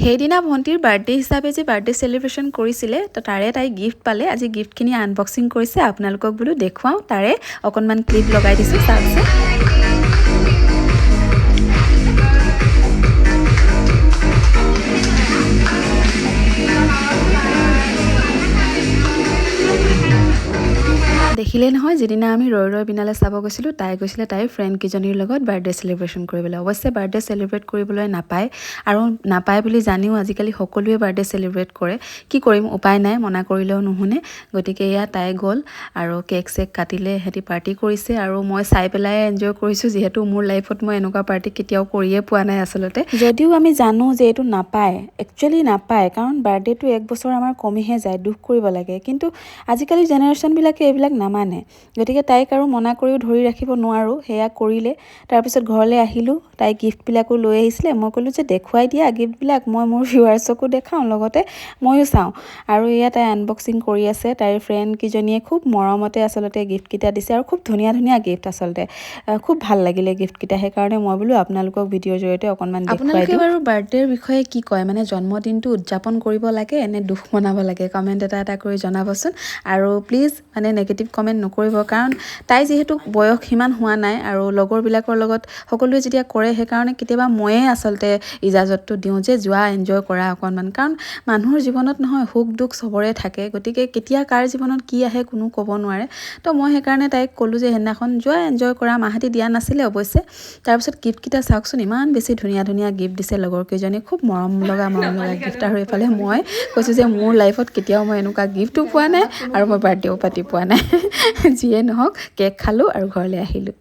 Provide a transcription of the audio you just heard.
সেইদিনা ভণ্টিৰ বাৰ্থডে হিচাপে যে বাৰ্থডে সেলিব্ৰেশ্যন কৰিছিলে তো তাৰে তাই গিফ্ট পালে আজি গিফ্টখিনি আনবক্সিং কৰিছে আপোনালোকক বোলো দেখুৱাও তাৰে অকণমান ক্লিপ লগাই দিছোঁ চাওকচোন দেখিলে নহয় যেদিনা আমি ৰৈ ৰৈ বিনালে চাব গৈছিলোঁ তাই গৈছিলে তাইৰ ফ্ৰেণ্ড কিজনীৰ লগত বাৰ্থডে সেলিব্ৰেশ্যন কৰিবলৈ অৱশ্যে বাৰ্থডে সেলিব্ৰেট কৰিবলৈ নাপায় আৰু নাপায় বুলি জানিও আজিকালি সকলোৱে বাৰ্থডে সেলিব্ৰেট কৰে কি কৰিম উপায় নাই মনা কৰিলেও নুশুনে গতিকে এয়া তাই গ'ল আৰু কেক চেক কাটিলে হেতি পাৰ্টি কৰিছে আৰু মই চাই পেলাই এনজয় কৰিছোঁ যিহেতু মোৰ লাইফত মই এনেকুৱা পাৰ্টি কেতিয়াও কৰিয়ে পোৱা নাই আচলতে যদিও আমি জানো যে এইটো নাপায় একচুৱেলি নাপায় কাৰণ বাৰ্থডেটো এক বছৰ আমাৰ কমিহে যায় দুখ কৰিব লাগে কিন্তু আজিকালি জেনেৰেশ্যনবিলাকে এইবিলাক নামানে গতিকে তাইক আৰু মনা কৰিও ধৰি ৰাখিব নোৱাৰোঁ সেয়া কৰিলে তাৰপিছত ঘৰলৈ আহিলোঁ তাই গিফ্টবিলাকো লৈ আহিছিলে মই ক'লোঁ যে দেখুৱাই দিয়া গিফ্টবিলাক মই মোৰ ভিউৱাৰ্ছকো দেখাওঁ লগতে ময়ো চাওঁ আৰু এয়া তাই আনবক্সিং কৰি আছে তাইৰ ফ্ৰেণ্ড কিজনীয়ে খুব মৰমতে আচলতে গিফ্টকেইটা দিছে আৰু খুব ধুনীয়া ধুনীয়া গিফ্ট আচলতে খুব ভাল লাগিলে গিফ্টকেইটা সেইকাৰণে মই বোলো আপোনালোকক ভিডিঅ'ৰ জৰিয়তে অকণমান দেখুৱাই দিওঁ বাৰু বাৰ্থডেৰ বিষয়ে কি কয় মানে জন্মদিনটো উদযাপন কৰিব লাগে নে দুখ মনাব লাগে কমেণ্ট এটা কৰি জনাবচোন আৰু প্লিজ মানে নেগেটিভ কমেণ্ট নকৰিব কাৰণ তাই যিহেতু বয়স সিমান হোৱা নাই আৰু লগৰবিলাকৰ লগত সকলোৱে যেতিয়া কৰে সেইকাৰণে কেতিয়াবা ময়ে আচলতে ইজাজতটো দিওঁ যে যোৱা এনজয় কৰা অকণমান কাৰণ মানুহৰ জীৱনত নহয় সুখ দুখ চবৰে থাকে গতিকে কেতিয়া কাৰ জীৱনত কি আহে কোনো ক'ব নোৱাৰে তো মই সেইকাৰণে তাইক ক'লোঁ যে সেইদিনাখন যোৱা এনজয় কৰা মাহঁতি দিয়া নাছিলে অৱশ্যে তাৰপিছত গিফ্টকেইটা চাওকচোন ইমান বেছি ধুনীয়া ধুনীয়া গিফ্ট দিছে লগৰকেইজনী খুব মৰম লগা গিফ্ট আৰু এইফালে মই কৈছোঁ যে মোৰ লাইফত কেতিয়াও মই এনেকুৱা গিফ্টো পোৱা নাই আৰু মই বাৰ্থডেও পাতি পোৱা নাই যিয়ে নহওক কেক খালোঁ আৰু ঘৰলৈ আহিলোঁ